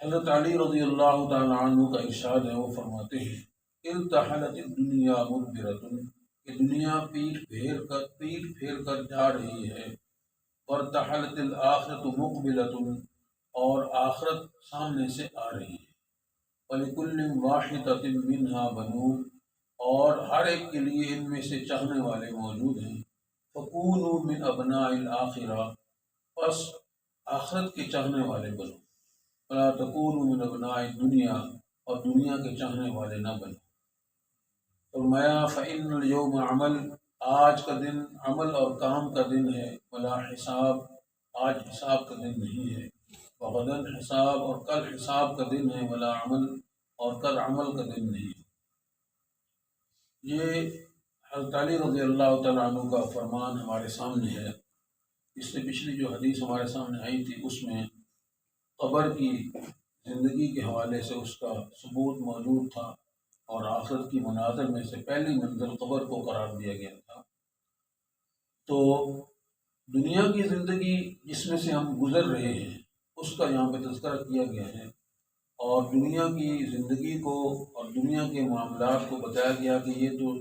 حضرت علی رضی اللہ تعالیٰ عنہ کا ارشاد ہے، وہ فرماتے ہیں ارتحلت الدنیا مدبرۃ، کہ دنیا پیٹ پھیر کر جا رہی ہے، وارتحلت الآخرۃ مقبلۃ، اور آخرت سامنے سے آ رہی ہے، وَلِكُلٍّ وَاحِدَةٍ مِّنْهَا بَنُونَ، اور ہر ایک کے لیے ان میں سے چاہنے والے موجود ہیں، فَكُونُوا مِنْ أَبْنَاءِ الْآخِرَةِ، پس آخرت کے چاہنے والے بنو، وَلَا تَكُونُوا مِنْ أَبْنَاءِ الدُّنْيَا، اور دنیا کے چاہنے والے نہ بنو۔ فرمایا فَإِنَّ الْيَوْمَ عمل، آج کا دن عمل اور کام کا دن ہے، ولا حساب، آج حساب کا دن نہیں ہے، وغدن حساب، اور کل حساب کا دن ہے، ولا عمل، اور کل عمل کا دن نہیں ہے۔ یہ حضرت علی رضی اللہ تعالیٰ عنہ کا فرمان ہمارے سامنے ہے۔ اس سے پچھلی جو حدیث ہمارے سامنے آئی تھی، اس میں قبر کی زندگی کے حوالے سے اس کا ثبوت موجود تھا، اور آخرت کی مناظر میں سے پہلی منزل قبر کو قرار دیا گیا تھا۔ تو دنیا کی زندگی جس میں سے ہم گزر رہے ہیں، اس کا یہاں پہ تذکرہ کیا گیا ہے، اور دنیا کی زندگی کو اور دنیا کے معاملات کو بتایا گیا کہ یہ تو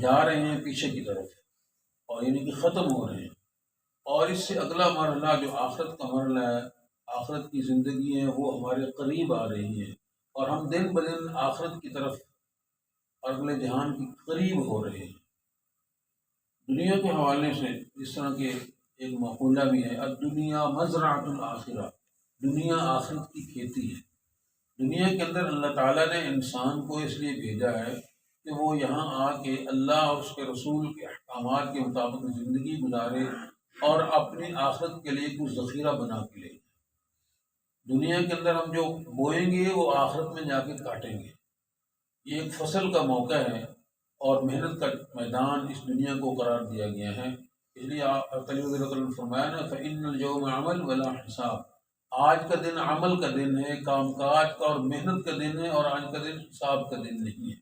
جا رہے ہیں پیچھے کی طرف، اور یعنی کہ ختم ہو رہے ہیں، اور اس سے اگلا مرحلہ جو آخرت کا مرحلہ ہے، آخرت کی زندگی ہے، وہ ہمارے قریب آ رہی ہے، اور ہم دن بدن آخرت کی طرف اور اگلے جہان کی قریب ہو رہے ہیں۔ دنیا کے حوالے سے اس طرح کے ایک مقولہ بھی ہے، الدنیا مزرعۃ الآخرہ، دنیا آخرت کی کھیتی ہے۔ دنیا کے اندر اللہ تعالیٰ نے انسان کو اس لیے بھیجا ہے کہ وہ یہاں آ کے اللہ اور اس کے رسول کے احکامات کے مطابق زندگی گزارے، اور اپنی آخرت کے لیے کچھ ذخیرہ بنا کے لے۔ دنیا کے اندر ہم جو بوئیں گے وہ آخرت میں جا کے کاٹیں گے۔ یہ ایک فصل کا موقع ہے، اور محنت کا میدان اس دنیا کو قرار دیا گیا ہے۔ اس لیے علی رضی اللہ عنہ نے فرمایا نا، فَإِنَّ الْيَوْمَ عمل ولا حساب، آج کا دن عمل کا دن ہے، کام کاج کا اور محنت کا دن ہے، اور آج کا دن حساب کا دن نہیں ہے۔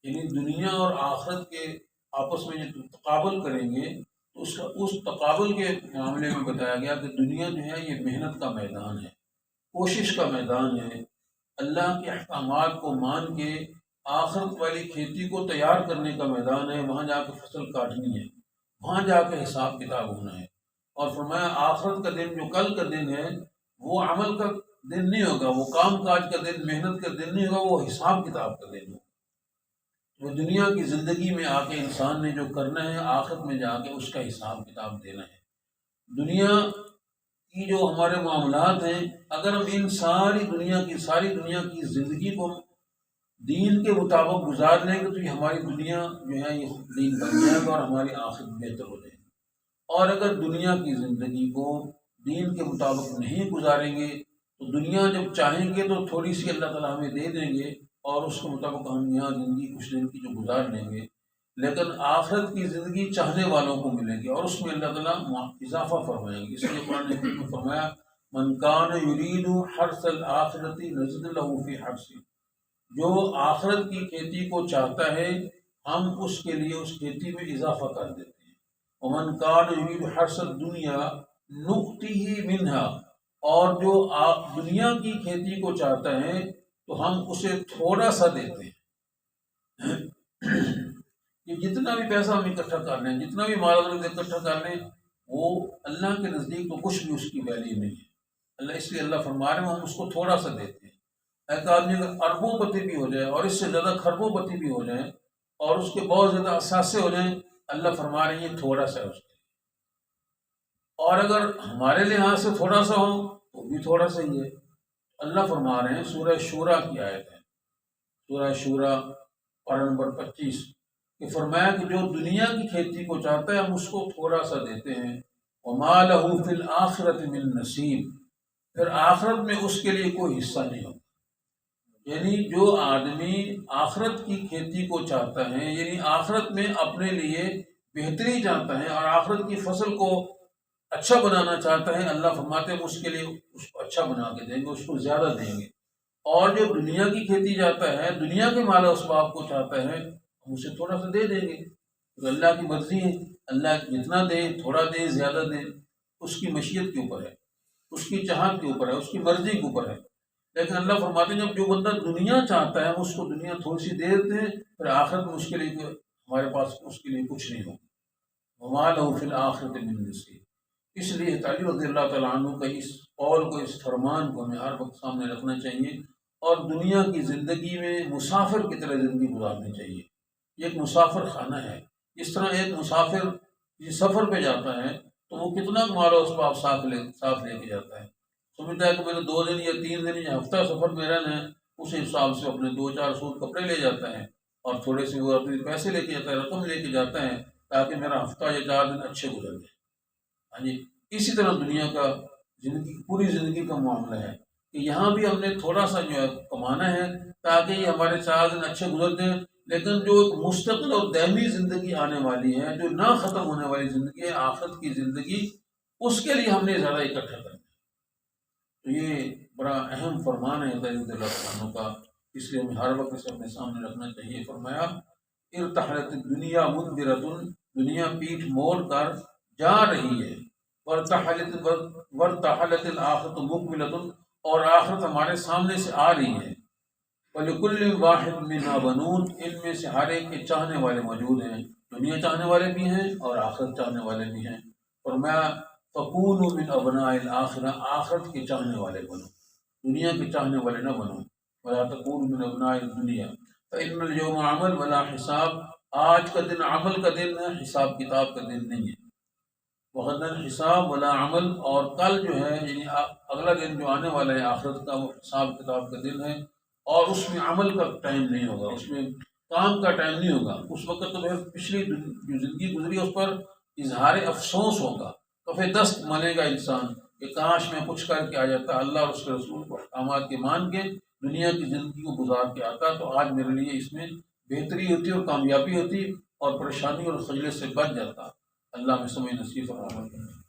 یعنی دنیا اور آخرت کے آپس میں جو تقابل کریں گے، تو اس تقابل کے معاملے میں بتایا گیا کہ دنیا جو ہے یہ محنت کا میدان ہے، کوشش کا میدان ہے، اللہ کے احکامات کو مان کے آخرت والی کھیتی کو تیار کرنے کا میدان ہے، وہاں جا کے فصل کاٹنی ہے، وہاں جا کے حساب کتاب ہونا ہے۔ اور فرمایا آخرت کا دن جو کل کا دن ہے، وہ عمل کا دن نہیں ہوگا، وہ کام کاج کا دن، محنت کا دن نہیں ہوگا، وہ حساب کتاب کا دن ہوگا۔ وہ دنیا کی زندگی میں آ کے انسان نے جو کرنا ہے، آخرت میں جا کے اس کا حساب کتاب دینا ہے۔ دنیا کی جو ہمارے معاملات ہیں، اگر ہم ان ساری دنیا کی زندگی کو دین کے مطابق گزار لیں گے، تو یہ ہماری دنیا جو ہے یہ دین بن جائے گا، اور ہماری آخرت بہتر ہو جائے گی۔ اور اگر دنیا کی زندگی کو دین کے مطابق نہیں گزاریں گے، تو دنیا جب چاہیں گے تو تھوڑی سی اللہ تعالیٰ ہمیں دے دیں گے، اور اس کے مطابق ہم یہاں زندگی کچھ دن کی جو گزار لیں گے، لیکن آخرت کی زندگی چاہنے والوں کو ملے گی، اور اس میں اللہ تعالیٰ اضافہ فرمائیں گے۔ اس لیے قرآن حکیم میں فرمایا من کان یرید حرث الآخرۃ نزد له فی حرثہ، جو آخرت کی کھیتی کو چاہتا ہے، ہم اس کے لیے اس کھیتی میں اضافہ کر دیتے ہیں۔ ومن کان یرید حرث الدنیا نؤتہ منہا، اور جو دنیا کی کھیتی کو چاہتا ہے تو ہم اسے تھوڑا سا دیتے ہیں۔ کہ جتنا بھی پیسہ ہم اکٹھا کر لیں، جتنا بھی مال اکٹھا کر لیں، وہ اللہ کے نزدیک تو کچھ بھی اس کی ویلیو نہیں ہے۔ اس لیے اللہ فرما رہے ہیں ہم اس کو تھوڑا سا دیتے ہیں۔ ایک آدمی اگر اربوں پتی بھی ہو جائے، اور اس سے زیادہ خربوں پتی بھی ہو جائیں، اور اس کے بہت زیادہ اثاثے ہو جائیں، اللہ فرما رہے ہیں یہ تھوڑا سا ہے اس کے لیے۔ اور اگر ہمارے لحاظ سے تھوڑا سا ہو تو بھی تھوڑا سا ہی ہے۔ اللہ فرما رہے ہیں، سورہ شورا کی آیت ہے، سورہ شورا پارہ نمبر 25، کہ فرمایا کہ جو دنیا کی کھیتی کو چاہتا ہے ہم اس کو تھوڑا سا دیتے ہیں۔ وَمَا لَهُ فِي الْآخِرَةِ مِن نَصِيب، پھر آخرت میں اس کے لیے کوئی حصہ نہیں ہوگا۔ یعنی جو آدمی آخرت کی کھیتی کو چاہتا ہے، یعنی آخرت میں اپنے لیے بہتری چاہتا ہے، اور آخرت کی فصل کو اچھا بنانا چاہتا ہے، اللہ فرماتے ہیں اس کے لیے اس کو اچھا بنا کے دیں گے، اس کو زیادہ دیں گے۔ اور جو دنیا کی کھیتی چاہتا ہے، دنیا کے مال و اسباب کو چاہتا ہے، ہم اسے تھوڑا سا دے دیں گے۔ تو اللہ کی مرضی ہے، اللہ جتنا دے، تھوڑا دے، زیادہ دے، اس کی مشیت کے اوپر ہے، اس کی چاہت کے اوپر ہے، اس کی مرضی کے اوپر ہے۔ لیکن اللہ فرماتے ہیں جب جو بندہ دنیا چاہتا ہے اس کو دنیا تھوڑی سی دے دیتے ہیں، پھر آخرت میں اس کے لیے ہمارے پاس اس کے لیے کچھ نہیں ہوگا۔ وما له فی الآخرۃ من نصیب۔ اس لیے علی رضی اللہ تعالیٰ عنہ کا اس قول کو، اس فرمان کو ہمیں ہر وقت سامنے رکھنا چاہیے، اور دنیا کی زندگی میں مسافر کی طرح زندگی گزارنی چاہیے۔ یہ ایک مسافر خانہ ہے۔ اس طرح ایک مسافر یہ سفر پہ جاتا ہے تو وہ کتنا مال و اسباب ساتھ لے کے جاتا ہے، سمجھتا ہے کہ میں نے 2 دن یا 3 دن یا ہفتہ سفر میں رہنا ہے، اس حساب سے اپنے 2-4 سوٹ کپڑے لے جاتا ہے اور تھوڑے سے وہ اپنے پیسے لے کے جاتا ہے، رقم لے کے جاتا ہے، تاکہ میرا ہفتہ یا 4 دن اچھے گزر جائے۔ ہاں جی، اسی طرح دنیا کا پوری زندگی کا معاملہ ہے کہ یہاں بھی ہم نے تھوڑا سا جو ہے کمانا ہے تاکہ یہ ہمارے 4 دن اچھے گزر جائیں، لیکن جو ایک مستقل اور دائمی زندگی آنے والی ہے، جو نہ ختم ہونے والی زندگی ہے، آخرت کی زندگی، اس کے لیے ہم نے زیادہ اکٹھا کرنا ہے۔ تو یہ بڑا اہم فرمان ہے رضی اللہ عنہ کا، اس لیے ہمیں ہر وقت اسے اپنے سامنے رکھنا چاہیے۔ فرمایا ارتحلت الدنیا مدبرۃ، دنیا پیٹھ موڑ کر جا رہی ہے، ورتحلت الآخرۃ مقبلۃ، اور آخرت ہمارے سامنے سے آ رہی ہے۔ وَلِكُلِّ وَاحِدٍ مِّنْهَا بَنُونَ، ان میں سے ہر ایک کے چاہنے والے موجود ہیں، دنیا چاہنے والے بھی ہیں اور آخرت چاہنے والے بھی ہیں۔ فرمایا فَكُونُوا مِنْ أَبْنَاءِ الْآخِرَةِ، آخرت کے چاہنے والے بنو، دنیا کے چاہنے والے نہ بنو۔ وَلَا تَكُونُوا مِنْ أَبْنَاءِ الدُّنْيَا فَإِنَّ الْيَوْمَ عَمَلٌ وَلَا حِسَابٌ، آج کا دن عمل کا دن ہے، حساب کتاب کا دن نہیں ہے۔ وَغَدًا حساب ولا عمل، اور کل جو ہے یعنی اگلا دن جو آنے والا ہے آخرت کا، وہ حساب کتاب کا دن ہے، اور اس میں عمل کا ٹائم نہیں ہوگا، اس میں کام کا ٹائم نہیں ہوگا۔ اس وقت تو پچھلی جو زندگی گزری اس پر اظہار افسوس ہوگا، کفِ دست ملے گا انسان کہ کاش میں کچھ کر کے آ جاتا، اللہ اور اس کے رسول کو احکامات کے مان کے دنیا کی زندگی کو گزار کے آتا، تو آج میرے لیے اس میں بہتری ہوتی اور کامیابی ہوتی، اور پریشانی اور خجلت سے بچ جاتا۔ اللہ میں سمجھ نصیب فرمائے۔